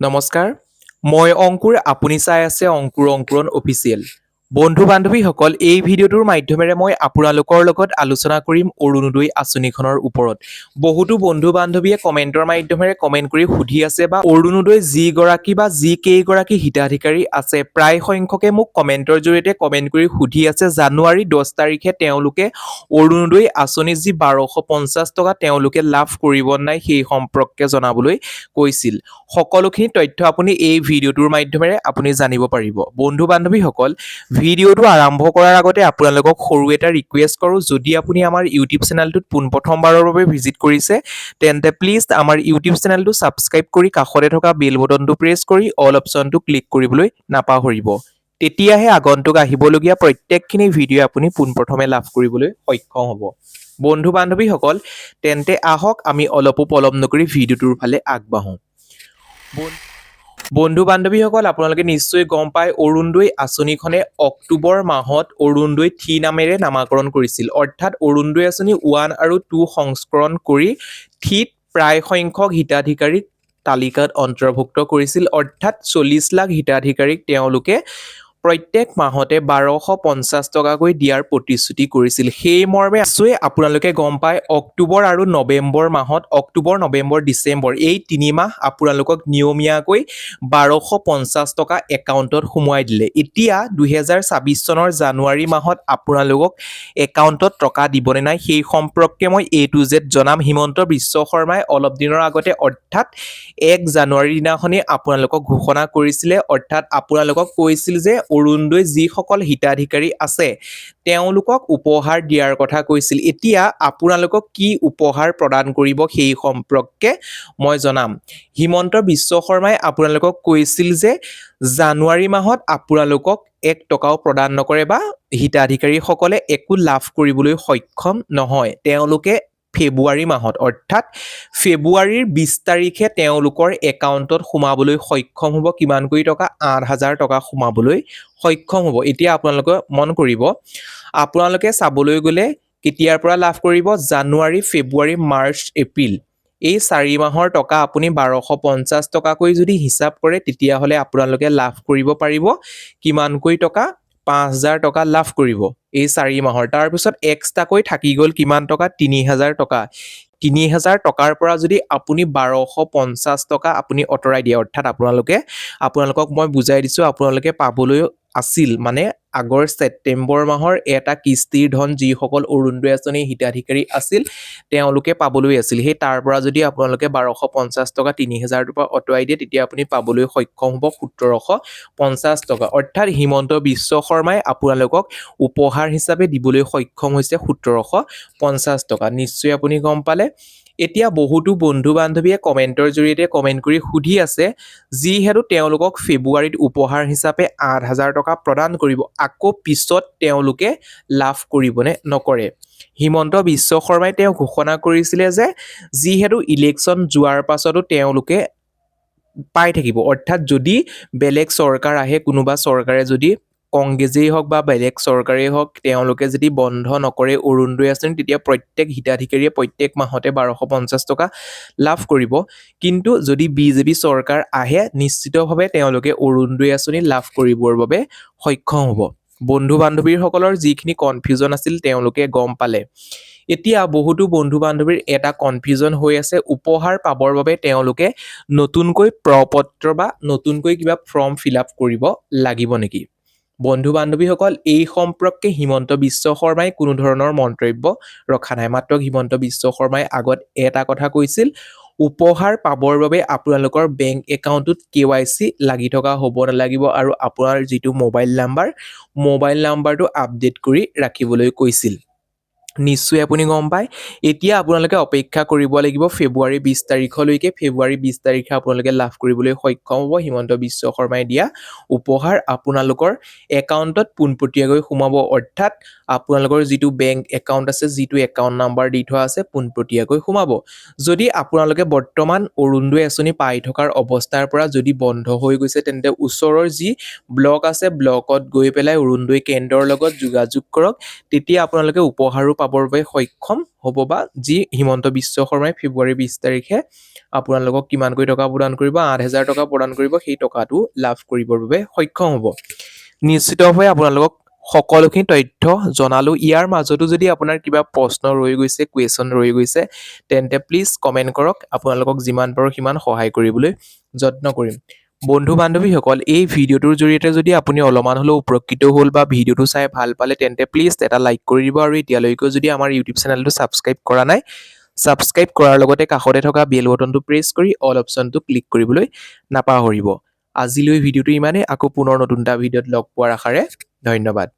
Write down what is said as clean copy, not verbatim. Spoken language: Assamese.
নমস্কাৰ মই অংকুৰ আপুনি চাই আছে অংকুৰ অংকুৰণ অফিচিয়েল বন্ধু বান্ধৱীসকল এই ভিডিঅ'টোৰ মাধ্যমেৰে মই আপোনালোকৰ লগত আলোচনা কৰিম অৰুণোদয় আঁচনিখনৰ ওপৰত বহুতো বন্ধু বান্ধৱীয়ে কমেন্টৰ মাধ্যমেৰে কমেন্ট কৰি সুধি আছে বা অৰুণোদয় যিগৰাকী বা যি কেইগৰাকী হিতাধিকাৰী আছে প্ৰায় সংখ্যকে মোক কমেন্টৰ জৰিয়তে কমেন্ট কৰি সুধি আছে জানুৱাৰী 10 তাৰিখে তেওঁলোকে অৰুণোদয় আঁচনি যি 1250 টকা তেওঁলোকে লাভ কৰিব নাই সেই সম্পৰ্কে জনাবলৈ কৈছিল সকলোখিনি তথ্য আপুনি এই ভিডিঅ'টোৰ মাধ্যমেৰে আপুনি জানিব পাৰিব বন্ধু বান্ধৱীসকল ভিডিঅ'টো আৰম্ভ কৰাৰ আগতে আপোনালোকক সৰু এটা ৰিকুৱেষ্ট কৰোঁ যদি আপুনি আমাৰ ইউটিউব চেনেলটোত পোনপ্ৰথমবাৰৰ বাবে ভিজিট কৰিছে তেন্তে প্লিজ আমাৰ ইউটিউব চেনেলটো ছাবস্ক্ৰাইব কৰি কাষতে থকা বেল বটনটো প্ৰেছ কৰি অল অপশ্যনটো ক্লিক কৰিবলৈ নাপাহৰিব তেতিয়াহে আগন্তুক আহিবলগীয়া প্ৰত্যেকখিনি ভিডিঅ' আপুনি পোনপ্ৰথমে লাভ কৰিবলৈ সক্ষম হ'ব বন্ধু বান্ধৱীসকল তেন্তে আহক আমি অলপো পলম নকৰি ভিডিঅ'টোৰ ফালে আগবাঢ়ো বন্ধু বান্ধৱীসকল আপোনালোকে নিশ্চয় গম পায় অৰুণোদয় আঁচনিখনে অক্টোবৰ মাহত অৰুণোদয় 3 নামেৰে নামাকৰণ কৰিছিল অৰ্থাৎ অৰুণোদয় আঁচনি 1 আৰু 2 সংস্কৰণ কৰি 3 প্ৰায় সংখ্যক হিতাধিকাৰীক তালিকাত অন্তৰ্ভুক্ত কৰিছিল অৰ্থাৎ 40 লাখ হিতাধিকাৰীক তেওঁলোকে প্ৰত্যেক মাহতে 1250 টকাকৈ দিয়াৰ প্ৰতিশ্ৰুতি কৰিছিল সেই মৰ্মে নিশ্চয় আপোনালোকে গম পায় অক্টোবৰ আৰু নৱেম্বৰ মাহত অক্টোবৰ নৱেম্বৰ ডিচেম্বৰ এই 3 মাহ আপোনালোকক নিয়মীয়াকৈ 1250 টকা একাউণ্টত সোমোৱাই দিলে এতিয়া 2026 চনৰ জানুৱাৰী মাহত আপোনালোকক একাউণ্টত টকা দিবনে নাই সেই সম্পৰ্কে মই A to Z জনাম হিমন্ত বিশ্ব শৰ্মাই অলপ দিনৰ আগতে অৰ্থাৎ 1 জানুৱাৰীৰ দিনাখনেই আপোনালোকক ঘোষণা কৰিছিলে অৰ্থাৎ আপোনালোকক কৈছিল যে অৰুণোদয় যিসকল হিতাধিকাৰী আছে তেওঁলোকক উপহাৰ দিয়াৰ কথা কৈছিল এতিয়া আপোনালোকক কি উপহাৰ প্ৰদান কৰিব সেই সম্পৰ্কে মই জনাম হিমন্ত বিশ্ব শৰ্মাই আপোনালোকক কৈছিল যে জানুৱাৰী মাহত আপোনালোকক 1 টকাও প্ৰদান নকৰে বা হিতাধিকাৰীসকলে একো লাভ কৰিবলৈ সক্ষম নহয় তেওঁলোকে ফেব্ৰুৱাৰী মাহত অৰ্থাৎ ফেব্ৰুৱাৰীৰ 20 তাৰিখে তেওঁলোকৰ একাউণ্টত সোমাবলৈ সক্ষম হ'ব কিমানকৈ টকা 8000 টকা সোমাবলৈ সক্ষম হ'ব এতিয়া আপোনালোকে মন কৰিব আপোনালোকে চাবলৈ গ'লে কেতিয়াৰ পৰা লাভ কৰিব জানুৱাৰী ফেব্ৰুৱাৰী মাৰ্চ এপ্ৰিল এই 4 মাহৰ টকা আপুনি 1250 টকাকৈ যদি হিচাপ কৰে তেতিয়াহ'লে আপোনালোকে লাভ কৰিব পাৰিব কিমানকৈ টকা 5000 টকা লাভ কৰিব এই 4 মাহৰ তাৰ পিছত এক্সট্ৰাকৈ থাকি গ'ল কিমান টকা 3000 টকা 3000 টকাৰ পৰা যদি আপুনি 1250 টকা আপুনি অতৰাই দিয়ে অৰ্থাৎ আপোনালোকক মই বুজাই দিছো আপোনালোকে পাবলৈ আছিল মানে আগৰ ছেপ্টেম্বৰ মাহৰ এটা কিস্তিৰ ধন যিসকল অৰুণোদয় আঁচনিৰ হিতাধিকাৰী আছিল তেওঁলোকে পাবলৈ আছিল সেই তাৰ পৰা যদি আপোনালোকে 1250 টকা 3000 টকা অতৰাই দিয়ে তেতিয়া আপুনি পাবলৈ সক্ষম হ'ব 1750 টকা অৰ্থাৎ হিমন্ত বিশ্ব শৰ্মাই আপোনালোকক উপহাৰ হিচাপে দিবলৈ সক্ষম হৈছে 1750 টকা নিশ্চয় আপুনি গম পালে এতিয়া বহুতো বন্ধু বান্ধৱীয়ে কমেন্টৰ জৰিয়তে কমেন্ট কৰি সুধি আছে যিহেতু তেওঁলোকক ফেব্ৰুৱাৰীত উপহাৰ হিচাপে 8000 টকা প্ৰদান কৰিব আকৌ পিছত তেওঁলোকে লাভ কৰিবনে নকৰে হিমন্ত বিশ্ব শৰ্মাই তেওঁ ঘোষণা কৰিছিলে যে যিহেতু ইলেকশ্যন যোৱাৰ পাছতো তেওঁলোকে পাই থাকিব অৰ্থাৎ যদি বেলেগ চৰকাৰ আহে কোনোবা চৰকাৰে যদি কংগ্ৰেছেই হওক বা বেলেগ চৰকাৰেই হওক তেওঁলোকে যদি বন্ধ নকৰে অৰুণোদয় আঁচনি তেতিয়া প্ৰত্যেক হিতাধিকাৰীয়ে প্ৰত্যেক মাহতে 1250 টকা লাভ কৰিব কিন্তু যদি বিজেপি চৰকাৰ আহে নিশ্চিতভাৱে তেওঁলোকে অৰুণোদয় আঁচনি লাভ কৰিবৰ বাবে সক্ষম হ'ব বন্ধু বান্ধৱীসকলৰ যিখিনি কনফিউজন আছিল তেওঁলোকে গম পালে এতিয়া বহুতো বন্ধু বান্ধৱীৰ এটা কনফিউজন হৈ আছে উপহাৰ পাবৰ বাবে তেওঁলোকে নতুনকৈ প্ৰপত্ৰ বা নতুনকৈ কিবা ফৰ্ম ফিল আপ কৰিব লাগিব নেকি বন্ধু বান্ধৱীসকল এই সম্পৰ্কে হিমন্ত বিশ্ব শৰ্মাই কোনো ধৰণৰ মন্তব্য ৰখা নাই মাত্ৰ হিমন্ত বিশ্ব শৰ্মাই আগত এটা কথা কৈছিল উপহাৰ পাবৰ বাবে আপোনালোকৰ বেংক একাউণ্টত KYC লাগি থকা হ'ব নালাগিব আৰু আপোনাৰ যিটো মোবাইল নাম্বাৰটো আপডেট কৰি ৰাখিবলৈ কৈছিল নিশ্চয় আপুনি গম পায় এতিয়া আপোনালোকে অপেক্ষা কৰিব লাগিব ফেব্ৰুৱাৰী 20 তাৰিখলৈকে ফেব্ৰুৱাৰী 20 তাৰিখে আপোনালোকে লাভ কৰিবলৈ সক্ষম হ'ব হিমন্ত বিশ্ব শৰ্মাই দিয়া উপহাৰ আপোনালোকৰ একাউণ্টত পোনপটীয়াকৈ সোমাব অৰ্থাৎ আপোনালোকৰ যিটো বেংক একাউণ্ট আছে যিটো একাউণ্ট নাম্বাৰ দি থোৱা আছে পোনপটীয়াকৈ সোমাব যদি আপোনালোকে বৰ্তমান অৰুণোদয় আঁচনি পাই থকাৰ অৱস্থাৰ পৰা যদি বন্ধ হৈ গৈছে তেন্তে ওচৰৰ যি ব্লক আছে ব্লকত গৈ পেলাই অৰুণোদয় কেন্দ্ৰৰ লগত যোগাযোগ কৰক তেতিয়া আপোনালোকে উপহাৰো পাবৰ বাবে সক্ষম হ'ব বা যি হিমন্ত বিশ্ব শৰ্মাই ফেব্ৰুৱাৰী 20 তাৰিখে আপোনালোকক কিমানকৈ টকা প্ৰদান কৰিব 8,000 টকা প্ৰদান কৰিব সেই টকাটো লাভ কৰিবৰ বাবে সক্ষম হ'ব নিশ্চিতভাৱে আপোনালোকক সকলোখিনি তথ্য জনালো ইয়াৰ মাজতো যদি আপোনাৰ কিবা প্ৰশ্ন ৰৈ গৈছে কুৱেশ্যন ৰৈ গৈছে তেন্তে প্লিজ কমেণ্ট কৰক আপোনালোকক যিমান পাৰো সিমান সহায় কৰিবলৈ যত্ন কৰিম বন্ধু বান্ধৱীসকল এই ভিডিঅ'টোৰ জৰিয়তে যদি আপুনি অলপমান হ'লেও উপকৃত হ'ল বা ভিডিঅ'টো চাই ভাল পালে তেন্তে প্লিজ এটা লাইক কৰি দিব আৰু এতিয়ালৈকে যদি আমাৰ ইউটিউব চেনেলটো ছাবস্ক্ৰাইব কৰা নাই ছাবস্ক্ৰাইব কৰাৰ লগতে কাষতে থকা বেল বটনটো প্ৰেছ কৰি অল অপশ্যনটো ক্লিক কৰিবলৈ নাপাহৰিব আজিলৈ ভিডিঅ'টো ইমানেই আকৌ পুনৰ নতুন এটা ভিডিঅ'ত লগ পোৱাৰ আশাৰে ধন্যবাদ